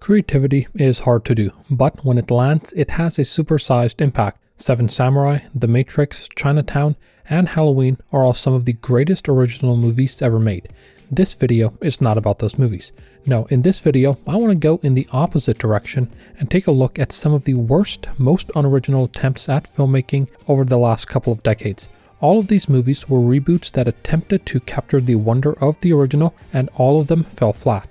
Creativity is hard to do, but when it lands, it has a supersized impact. Seven Samurai, The Matrix, Chinatown, and Halloween are all some of the greatest original movies ever made. This video is not about those movies. No, in this video, I want to go in the opposite direction and take a look at some of the worst, most unoriginal attempts at filmmaking over the last couple of decades. All of these movies were reboots that attempted to capture the wonder of the original, and all of them fell flat.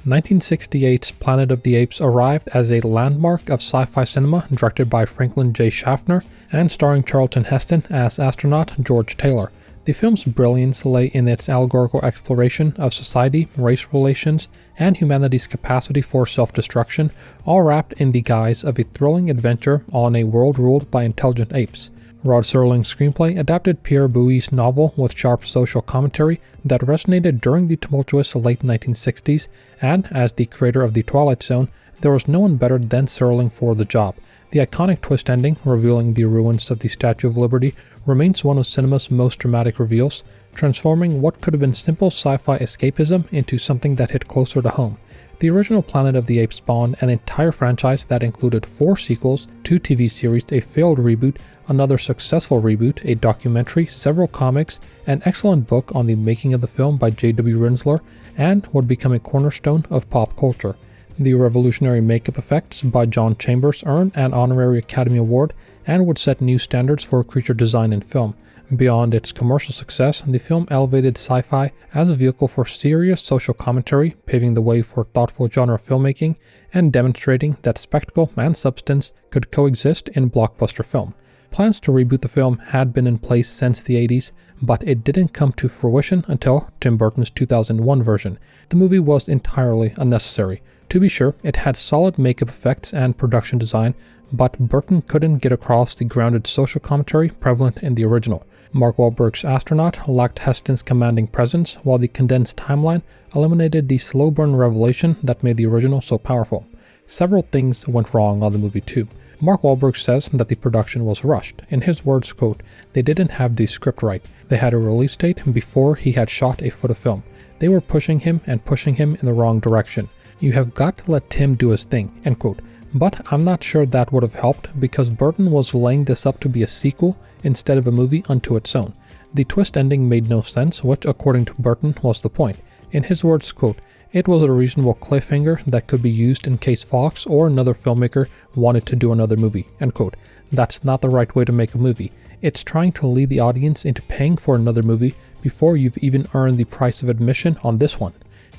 1968's Planet of the Apes arrived as a landmark of sci-fi cinema directed by Franklin J. Schaffner and starring Charlton Heston as astronaut George Taylor. The film's brilliance lay in its allegorical exploration of society, race relations, and humanity's capacity for self-destruction, all wrapped in the guise of a thrilling adventure on a world ruled by intelligent apes. Rod Serling's screenplay adapted Pierre Bouis's novel with sharp social commentary that resonated during the tumultuous late 1960s, and as the creator of The Twilight Zone, there was no one better than Serling for the job. The iconic twist ending, revealing the ruins of the Statue of Liberty, remains one of cinema's most dramatic reveals, transforming what could have been simple sci-fi escapism into something that hit closer to home. The original Planet of the Apes spawned an entire franchise that included 4 sequels, 2 TV series, a failed reboot, another successful reboot, a documentary, several comics, an excellent book on the making of the film by J.W. Rinsler, and would become a cornerstone of pop culture. The revolutionary makeup effects by John Chambers earned an honorary Academy Award and would set new standards for creature design in film. Beyond its commercial success, the film elevated sci-fi as a vehicle for serious social commentary, paving the way for thoughtful genre filmmaking and demonstrating that spectacle and substance could coexist in blockbuster film. Plans to reboot the film had been in place since the 80s, but it didn't come to fruition until Tim Burton's 2001 version. The movie was entirely unnecessary. To be sure, it had solid makeup effects and production design, but Burton couldn't get across the grounded social commentary prevalent in the original. Mark Wahlberg's astronaut lacked Heston's commanding presence, while the condensed timeline eliminated the slow burn revelation that made the original so powerful. Several things went wrong on the movie too. Mark Wahlberg says that the production was rushed. In his words, quote, "They didn't have the script right. They had a release date before he had shot a foot of film. They were pushing him in the wrong direction. You have got to let Tim do his thing," end quote. But I'm not sure that would have helped, because Burton was laying this up to be a sequel instead of a movie unto its own. The twist ending made no sense, which according to Burton was the point. In his words, quote, "It was a reasonable cliffhanger that could be used in case Fox or another filmmaker wanted to do another movie," end quote. That's not the right way to make a movie. It's trying to lead the audience into paying for another movie before you've even earned the price of admission on this one.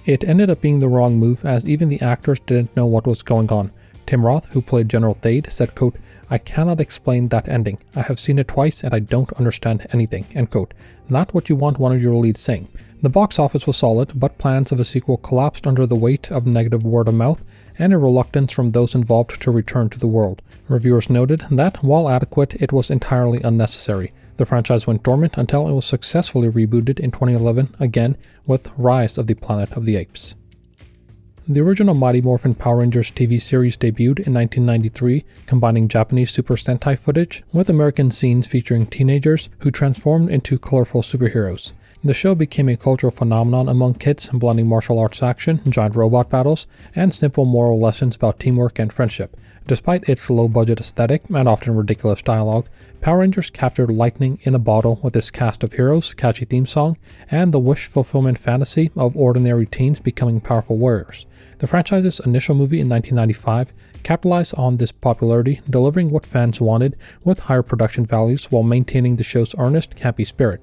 It ended up being the wrong move, as even the actors didn't know what was going on. Tim Roth, who played General Thade, said, quote, "I cannot explain that ending. I have seen it twice and I don't understand anything," end quote. Not what you want one of your leads saying. The box office was solid, but plans of a sequel collapsed under the weight of negative word of mouth and a reluctance from those involved to return to the world. Reviewers noted that, while adequate, it was entirely unnecessary. The franchise went dormant until it was successfully rebooted in 2011, again with Rise of the Planet of the Apes. The original Mighty Morphin Power Rangers TV series debuted in 1993, combining Japanese Super Sentai footage with American scenes featuring teenagers who transformed into colorful superheroes. The show became a cultural phenomenon among kids, blending martial arts action, giant robot battles, and simple moral lessons about teamwork and friendship. Despite its low-budget aesthetic and often ridiculous dialogue, Power Rangers captured lightning in a bottle with its cast of heroes, catchy theme song, and the wish-fulfillment fantasy of ordinary teens becoming powerful warriors. The franchise's initial movie in 1995 capitalized on this popularity, delivering what fans wanted with higher production values while maintaining the show's earnest, campy spirit.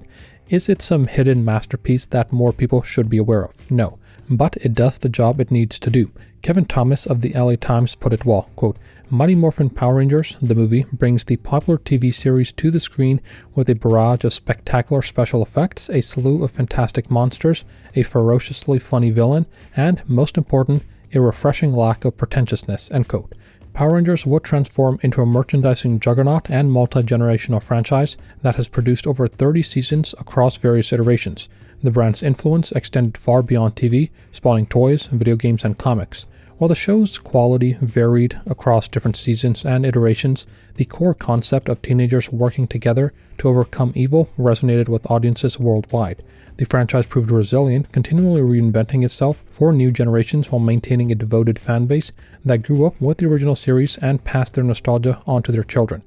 Is it some hidden masterpiece that more people should be aware of? No, but it does the job it needs to do. Kevin Thomas of the LA Times put it well, quote, "Mighty Morphin Power Rangers, the movie, brings the popular TV series to the screen with a barrage of spectacular special effects, a slew of fantastic monsters, a ferociously funny villain, and, most important, a refreshing lack of pretentiousness," end quote. Power Rangers would transform into a merchandising juggernaut and multi-generational franchise that has produced over 30 seasons across various iterations. The brand's influence extended far beyond TV, spawning toys, video games, and comics. While the show's quality varied across different seasons and iterations, the core concept of teenagers working together to overcome evil resonated with audiences worldwide. The franchise proved resilient, continually reinventing itself for new generations while maintaining a devoted fanbase that grew up with the original series and passed their nostalgia on to their children.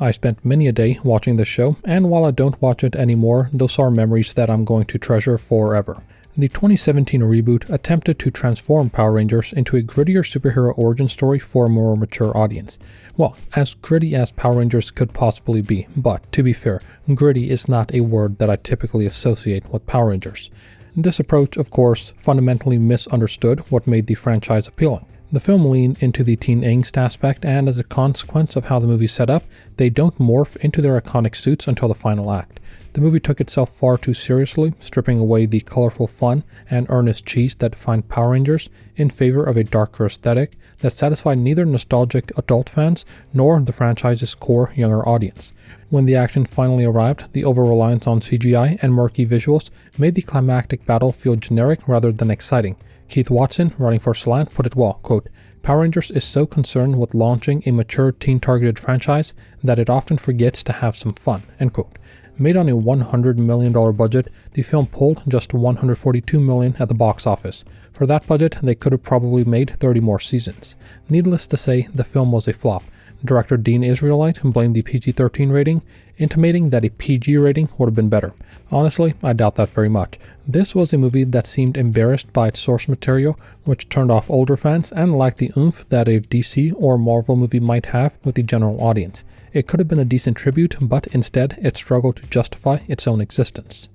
I spent many a day watching the show, and while I don't watch it anymore, those are memories that I'm going to treasure forever. The 2017 reboot attempted to transform Power Rangers into a grittier superhero origin story for a more mature audience. Well, as gritty as Power Rangers could possibly be, but to be fair, gritty is not a word that I typically associate with Power Rangers. This approach, of course, fundamentally misunderstood what made the franchise appealing. The film leaned into the teen angst aspect, and as a consequence of how the movie's set up, they don't morph into their iconic suits until the final act. The movie took itself far too seriously, stripping away the colorful fun and earnest cheese that defined Power Rangers in favor of a darker aesthetic that satisfied neither nostalgic adult fans nor the franchise's core younger audience. When the action finally arrived, the over-reliance on CGI and murky visuals made the climactic battle feel generic rather than exciting. Keith Watson, running for Slant, put it well, quote, "Power Rangers is so concerned with launching a mature teen-targeted franchise that it often forgets to have some fun," end quote. Made on a $100 million budget, the film pulled just $142 million at the box office. For that budget, they could have probably made 30 more seasons. Needless to say, the film was a flop. Director Dean Israelite blamed the PG-13 rating, intimating that a PG rating would have been better. Honestly, I doubt that very much. This was a movie that seemed embarrassed by its source material, which turned off older fans and lacked the oomph that a DC or Marvel movie might have with the general audience. It could have been a decent tribute, but instead it struggled to justify its own existence.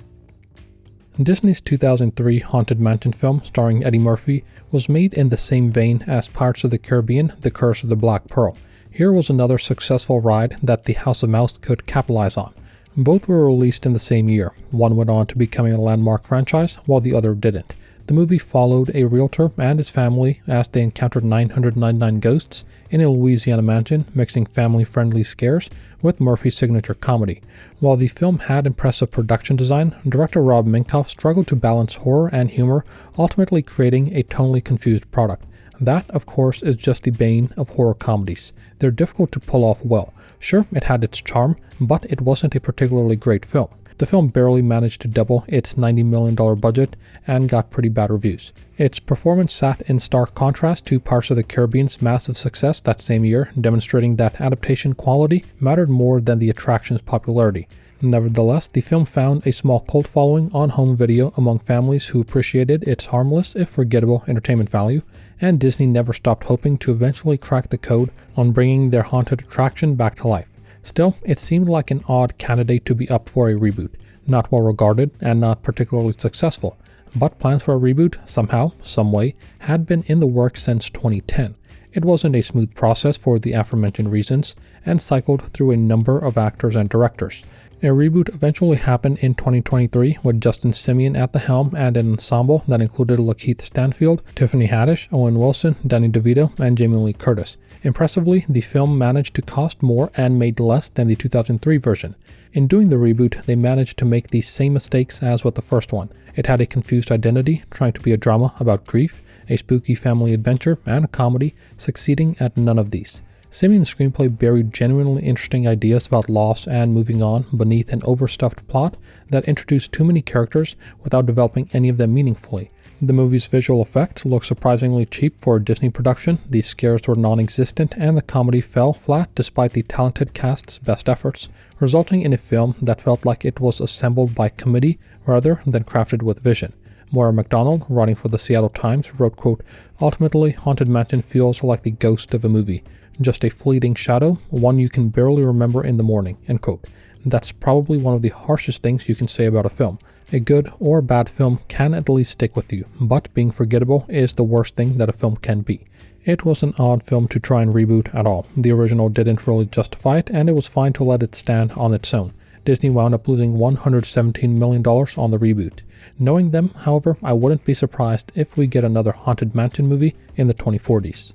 Disney's 2003 Haunted Mansion film starring Eddie Murphy was made in the same vein as Pirates of the Caribbean: The Curse of the Black Pearl. Here was another successful ride that the House of Mouse could capitalize on. Both were released in the same year. One went on to becoming a landmark franchise, while the other didn't. The movie followed a realtor and his family as they encountered 999 ghosts in a Louisiana mansion, mixing family-friendly scares with Murphy's signature comedy. While the film had impressive production design, director Rob Minkoff struggled to balance horror and humor, ultimately creating a tonally confused product. That, of course, is just the bane of horror comedies. They're difficult to pull off well. Sure, it had its charm, but it wasn't a particularly great film. The film barely managed to double its $90 million budget and got pretty bad reviews. Its performance sat in stark contrast to Pirates of the Caribbean's massive success that same year, demonstrating that adaptation quality mattered more than the attraction's popularity. Nevertheless, the film found a small cult following on home video among families who appreciated its harmless, if forgettable, entertainment value, and Disney never stopped hoping to eventually crack the code on bringing their haunted attraction back to life. Still, it seemed like an odd candidate to be up for a reboot. Not well regarded and not particularly successful, but plans for a reboot, somehow, someway, had been in the works since 2010. It wasn't a smooth process for the aforementioned reasons, and cycled through a number of actors and directors. A reboot eventually happened in 2023 with Justin Simien at the helm and an ensemble that included Lakeith Stanfield, Tiffany Haddish, Owen Wilson, Danny DeVito, and Jamie Lee Curtis. Impressively, the film managed to cost more and made less than the 2003 version. In doing the reboot, they managed to make the same mistakes as with the first one. It had a confused identity, trying to be a drama about grief, a spooky family adventure, and a comedy, succeeding at none of these. Simian's screenplay buried genuinely interesting ideas about loss and moving on beneath an overstuffed plot that introduced too many characters without developing any of them meaningfully. The movie's visual effects looked surprisingly cheap for a Disney production, the scares were non-existent, and the comedy fell flat despite the talented cast's best efforts, resulting in a film that felt like it was assembled by committee rather than crafted with vision. Moira MacDonald, writing for the Seattle Times, wrote, quote, "Ultimately, Haunted Mansion feels like the ghost of a movie. Just a fleeting shadow, one you can barely remember in the morning," end quote. That's probably one of the harshest things you can say about a film. A good or bad film can at least stick with you, but being forgettable is the worst thing that a film can be. It was an odd film to try and reboot at all. The original didn't really justify it, and it was fine to let it stand on its own. Disney wound up losing $117 million on the reboot. Knowing them, however, I wouldn't be surprised if we get another Haunted Mansion movie in the 2040s.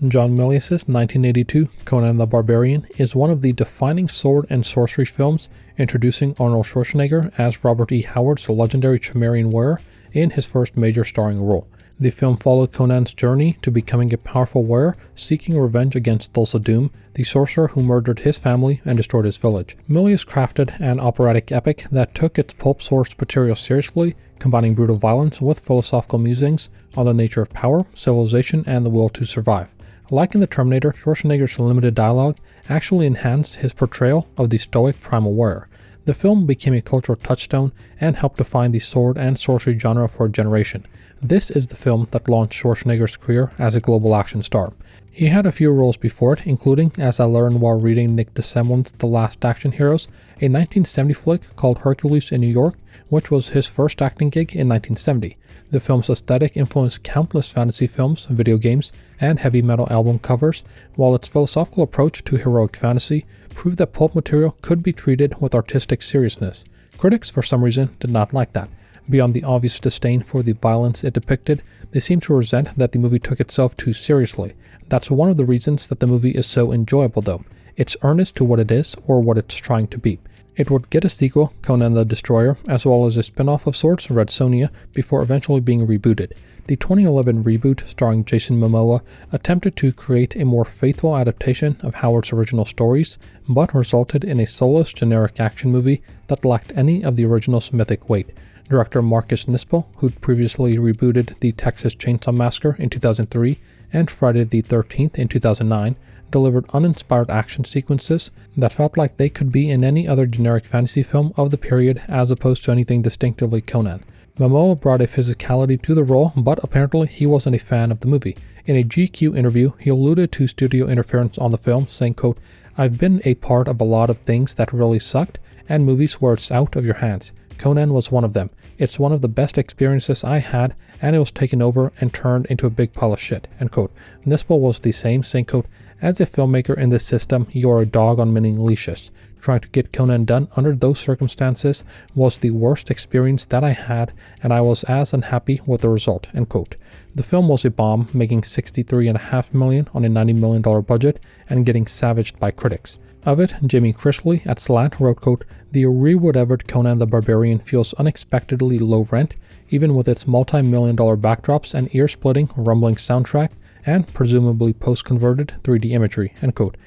John Milius's 1982 Conan the Barbarian is one of the defining sword and sorcery films, introducing Arnold Schwarzenegger as Robert E. Howard's legendary Cimmerian warrior in his first major starring role. The film followed Conan's journey to becoming a powerful warrior seeking revenge against Thulsa Doom, the sorcerer who murdered his family and destroyed his village. Milius crafted an operatic epic that took its pulp source material seriously, combining brutal violence with philosophical musings on the nature of power, civilization, and the will to survive. Like in The Terminator, Schwarzenegger's limited dialogue actually enhanced his portrayal of the stoic primal warrior. The film became a cultural touchstone and helped define the sword and sorcery genre for a generation. This is the film that launched Schwarzenegger's career as a global action star. He had a few roles before it, including, as I learned while reading Nick DeSemlin's The Last Action Heroes, a 1970 flick called Hercules in New York, which was his first acting gig in 1970. The film's aesthetic influenced countless fantasy films, video games, and heavy metal album covers, while its philosophical approach to heroic fantasy proved that pulp material could be treated with artistic seriousness. Critics, for some reason, did not like that. Beyond the obvious disdain for the violence it depicted, they seemed to resent that the movie took itself too seriously. That's one of the reasons that the movie is so enjoyable though. It's earnest to what it is, or what it's trying to be. It would get a sequel, Conan the Destroyer, as well as a spin-off of sorts, Red Sonja, before eventually being rebooted. The 2011 reboot, starring Jason Momoa, attempted to create a more faithful adaptation of Howard's original stories, but resulted in a soulless, generic action movie that lacked any of the original's mythic weight. Director Marcus Nispel, who'd previously rebooted the Texas Chainsaw Massacre in 2003 and Friday the 13th in 2009, delivered uninspired action sequences that felt like they could be in any other generic fantasy film of the period as opposed to anything distinctively Conan. Momoa brought a physicality to the role, but apparently he wasn't a fan of the movie. In a GQ interview, he alluded to studio interference on the film, saying, quote, "I've been a part of a lot of things that really sucked, and movies where it's out of your hands. Conan was one of them. It's one of the best experiences I had, and it was taken over and turned into a big pile of shit," end quote. Nispel was the same, saying, quote, "As a filmmaker in this system, you are a dog on many leashes. Trying to get Conan done under those circumstances was the worst experience that I had, and I was as unhappy with the result," end quote. The film was a bomb, making $63.5 million on a $90 million budget and getting savaged by critics. Of it, Jamie Chrisley at Slant wrote, quote, "The re-whatevered Conan the Barbarian feels unexpectedly low rent, even with its multi-million-dollar backdrops and ear-splitting, rumbling soundtrack, and presumably post-converted 3D imagery," end quote.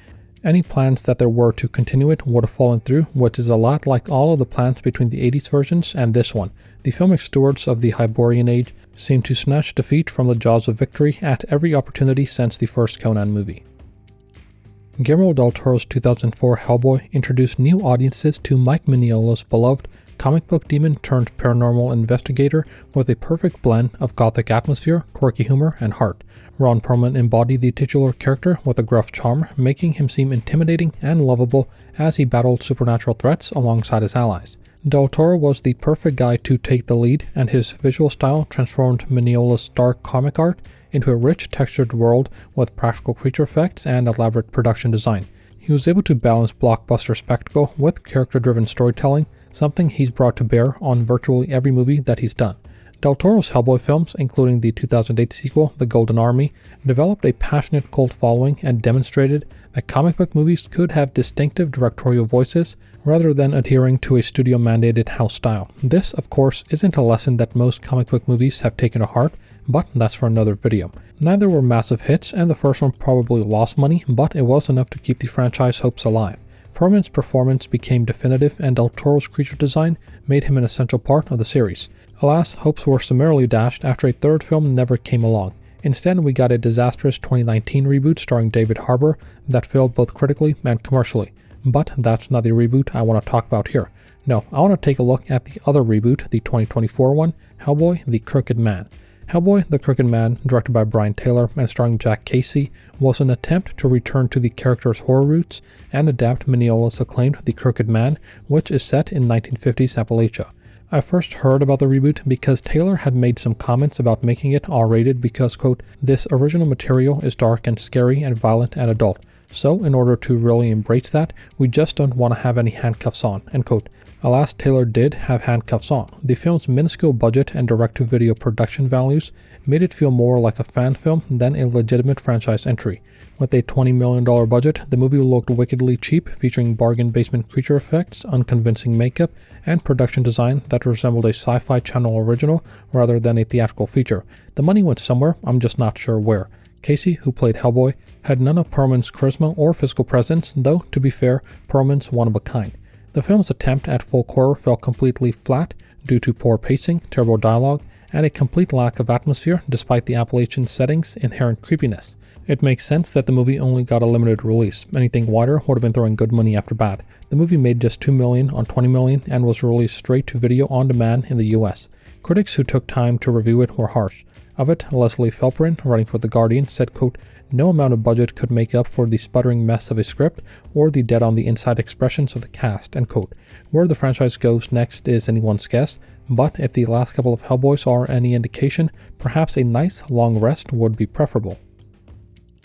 Any plans that there were to continue it would have fallen through, which is a lot like all of the plans between the 80s versions and this one. The filmic stewards of the Hyborian Age seem to snatch defeat from the jaws of victory at every opportunity since the first Conan movie. Guillermo del Toro's 2004 Hellboy introduced new audiences to Mike Mignola's beloved comic book demon turned paranormal investigator with a perfect blend of gothic atmosphere, quirky humor, and heart. Ron Perlman embodied the titular character with a gruff charm, making him seem intimidating and lovable as he battled supernatural threats alongside his allies. Del Toro was the perfect guy to take the lead, and his visual style transformed Mignola's dark comic art into a rich, textured world with practical creature effects and elaborate production design. He was able to balance blockbuster spectacle with character-driven storytelling, something he's brought to bear on virtually every movie that he's done. Del Toro's Hellboy films, including the 2008 sequel, The Golden Army, developed a passionate cult following and demonstrated that comic book movies could have distinctive directorial voices rather than adhering to a studio-mandated house style. This, of course, isn't a lesson that most comic book movies have taken to heart, but that's for another video. Neither were massive hits, and the first one probably lost money, but it was enough to keep the franchise hopes alive. Perlman's performance became definitive, and Del Toro's creature design made him an essential part of the series. Alas, hopes were summarily dashed after a third film never came along. Instead, we got a disastrous 2019 reboot starring David Harbour that failed both critically and commercially. But that's not the reboot I want to talk about here. No, I want to take a look at the other reboot, the 2024 one, Hellboy The Crooked Man. Hellboy The Crooked Man, directed by Brian Taylor and starring Jack Casey, was an attempt to return to the character's horror roots and adapt Mignola's acclaimed The Crooked Man, which is set in 1950s Appalachia. I first heard about the reboot because Taylor had made some comments about making it R-rated because, quote, "This original material is dark and scary and violent and adult. So, in order to really embrace that, we just don't want to have any handcuffs on," end quote. Alas, Taylor did have handcuffs on. The film's minuscule budget and direct-to-video production values made it feel more like a fan film than a legitimate franchise entry. With a $20 million budget, the movie looked wickedly cheap, featuring bargain basement creature effects, unconvincing makeup, and production design that resembled a Sci-Fi Channel original rather than a theatrical feature. The money went somewhere, I'm just not sure where. Casey, who played Hellboy, had none of Perlman's charisma or physical presence, though, to be fair, Perlman's one of a kind. The film's attempt at folk horror fell completely flat due to poor pacing, terrible dialogue, and a complete lack of atmosphere despite the Appalachian setting's inherent creepiness. It makes sense that the movie only got a limited release. Anything wider would have been throwing good money after bad. The movie made just $2 million on $20 million and was released straight to video on demand in the US. Critics who took time to review it were harsh. Of it, Leslie Felprin, writing for The Guardian, said, quote, "No amount of budget could make up for the sputtering mess of a script or the dead-on-the-inside expressions of the cast," end quote. Where the franchise goes next is anyone's guess, but if the last couple of Hellboys are any indication, perhaps a nice long rest would be preferable.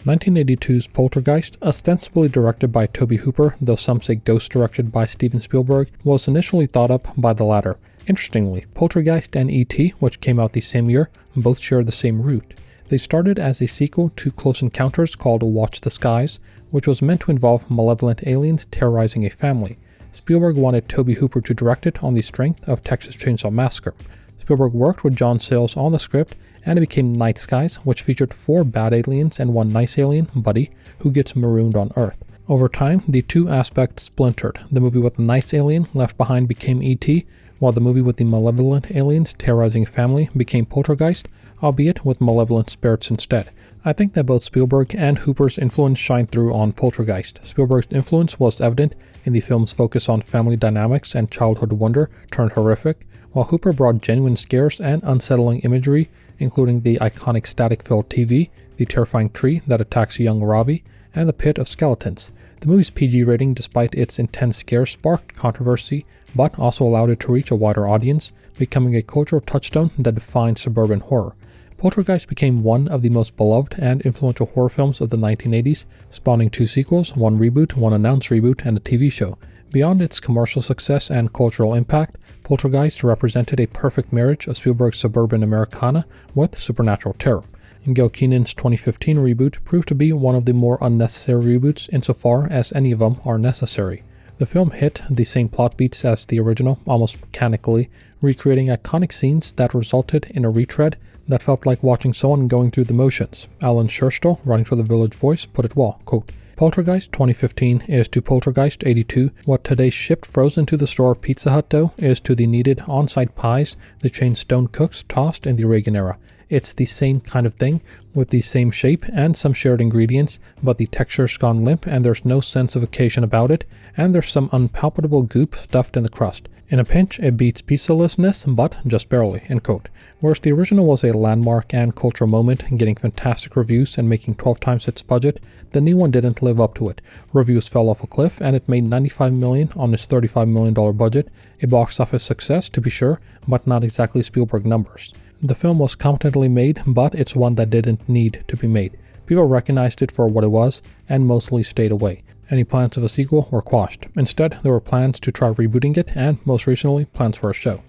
1982's Poltergeist, ostensibly directed by Tobe Hooper, though some say ghost-directed by Steven Spielberg, was initially thought up by the latter. Interestingly, Poltergeist and E.T., which came out the same year, both share the same root. They started as a sequel to Close Encounters called Watch the Skies, which was meant to involve malevolent aliens terrorizing a family. Spielberg wanted Tobe Hooper to direct it on the strength of Texas Chainsaw Massacre. Spielberg worked with John Sayles on the script, and it became Night Skies, which featured 4 bad aliens and 1 nice alien, Buddy, who gets marooned on Earth. Over time, the two aspects splintered. The movie with the nice alien left behind became E.T., while the movie with the malevolent aliens terrorizing a family became Poltergeist, albeit with malevolent spirits instead. I think that both Spielberg and Hooper's influence shine through on Poltergeist. Spielberg's influence was evident in the film's focus on family dynamics and childhood wonder turned horrific, while Hooper brought genuine scares and unsettling imagery, including the iconic static-filled TV, the terrifying tree that attacks young Robbie, and the pit of skeletons. The movie's PG rating, despite its intense scares, sparked controversy, but also allowed it to reach a wider audience, becoming a cultural touchstone that defined suburban horror. Poltergeist became one of the most beloved and influential horror films of the 1980s, spawning 2 sequels, 1 reboot, 1 announced reboot, and a TV show. Beyond its commercial success and cultural impact, Poltergeist represented a perfect marriage of Spielberg's suburban Americana with supernatural terror. Gil Kenan's 2015 reboot proved to be one of the more unnecessary reboots insofar as any of them are necessary. The film hit the same plot beats as the original, almost mechanically, recreating iconic scenes that resulted in a retread that felt like watching someone going through the motions. Alan Scherstl, writing for The Village Voice, put it well, quote, "Poltergeist 2015 is to Poltergeist 82 what today's shipped frozen to the store Pizza Hut dough is to the needed on-site pies the chain Stone cooks tossed in the Reagan era. It's the same kind of thing, with the same shape and some shared ingredients, but the texture's gone limp and there's no sense of occasion about it, and there's some unpalpable goop stuffed in the crust. In a pinch, it beats pizzalessness, but just barely," end quote. Whereas the original was a landmark and cultural moment, getting fantastic reviews and making 12 times its budget, the new one didn't live up to it. Reviews fell off a cliff, and it made $95 million on its $35 million budget, a box office success to be sure, but not exactly Spielberg numbers. The film was competently made, but it's one that didn't need to be made. People recognized it for what it was, and mostly stayed away. Any plans of a sequel were quashed. Instead, there were plans to try rebooting it, and most recently, plans for a show.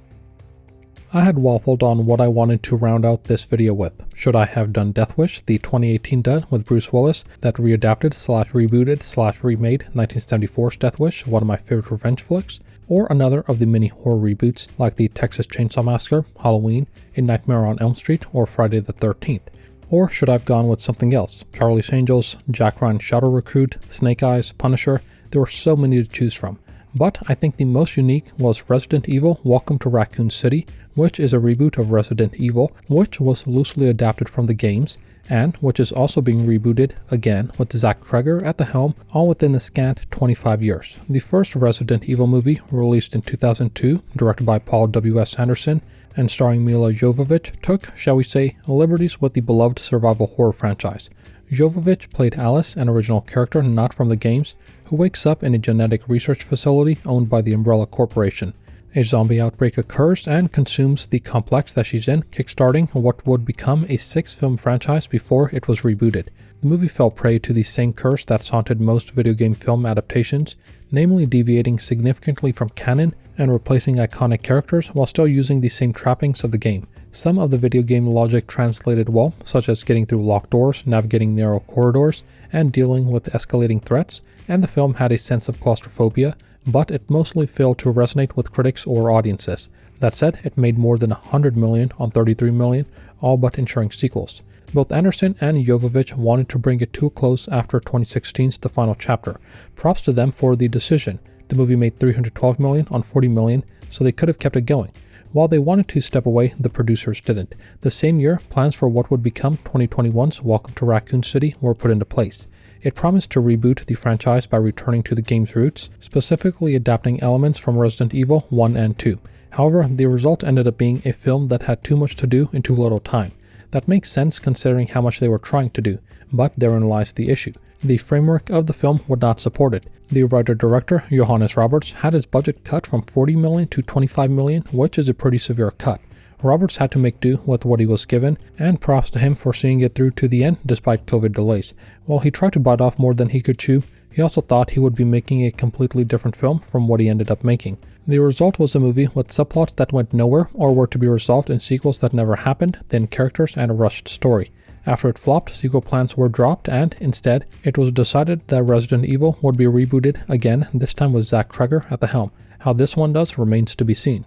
I had waffled on what I wanted to round out this video with. Should I have done Death Wish, the 2018 dud with Bruce Willis that readapted/rebooted/remade 1974's Death Wish, one of my favorite revenge flicks, or another of the many horror reboots like the Texas Chainsaw Massacre, Halloween, A Nightmare on Elm Street, or Friday the 13th? Or should I have gone with something else? Charlie's Angels, Jack Ryan Shadow Recruit, Snake Eyes, Punisher, there were so many to choose from. But I think the most unique was Resident Evil Welcome to Raccoon City, which is a reboot of Resident Evil, which was loosely adapted from the games, and which is also being rebooted again with Zach Kreger at the helm, all within a scant 25 years. The first Resident Evil movie, released in 2002, directed by Paul W.S. Anderson, and starring Mila Jovovich, took, shall we say, liberties with the beloved survival horror franchise. Jovovich played Alice, an original character not from the games, who wakes up in a genetic research facility owned by the Umbrella Corporation. A zombie outbreak occurs and consumes the complex that she's in, kickstarting what would become a 6-film franchise before it was rebooted. The movie fell prey to the same curse that's haunted most video game film adaptations, namely deviating significantly from canon and replacing iconic characters while still using the same trappings of the game. Some of the video game logic translated well, such as getting through locked doors, navigating narrow corridors, and dealing with escalating threats, and the film had a sense of claustrophobia, but it mostly failed to resonate with critics or audiences. That said, it made more than $100 million on $33 million, all but ensuring sequels. Both Anderson and Jovovich wanted to bring it to a close after 2016's The Final Chapter. Props to them for the decision. The movie made $312 million on $40 million, so they could have kept it going. While they wanted to step away, the producers didn't. The same year, plans for what would become 2021's Welcome to Raccoon City were put into place. It promised to reboot the franchise by returning to the game's roots, specifically adapting elements from Resident Evil 1 and 2. However, the result ended up being a film that had too much to do in too little time. That makes sense considering how much they were trying to do, but therein lies the issue. The framework of the film would not support it. The writer-director, Johannes Roberts, had his budget cut from $40 million to $25 million, which is a pretty severe cut. Roberts had to make do with what he was given, and props to him for seeing it through to the end despite COVID delays. While he tried to bite off more than he could chew, he also thought he would be making a completely different film from what he ended up making. The result was a movie with subplots that went nowhere or were to be resolved in sequels that never happened, thin characters, and a rushed story. After it flopped, sequel plans were dropped, and instead, it was decided that Resident Evil would be rebooted again, this time with Zach Cregger at the helm. How this one does remains to be seen.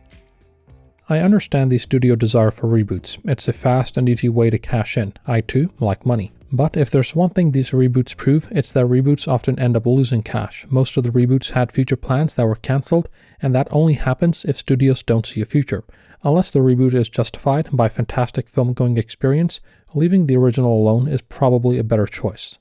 I understand the studio desire for reboots. It's a fast and easy way to cash in. I too like money. But if there's one thing these reboots prove, it's that reboots often end up losing cash. Most of the reboots had future plans that were cancelled, and that only happens if studios don't see a future. Unless the reboot is justified by fantastic film-going experience, leaving the original alone is probably a better choice.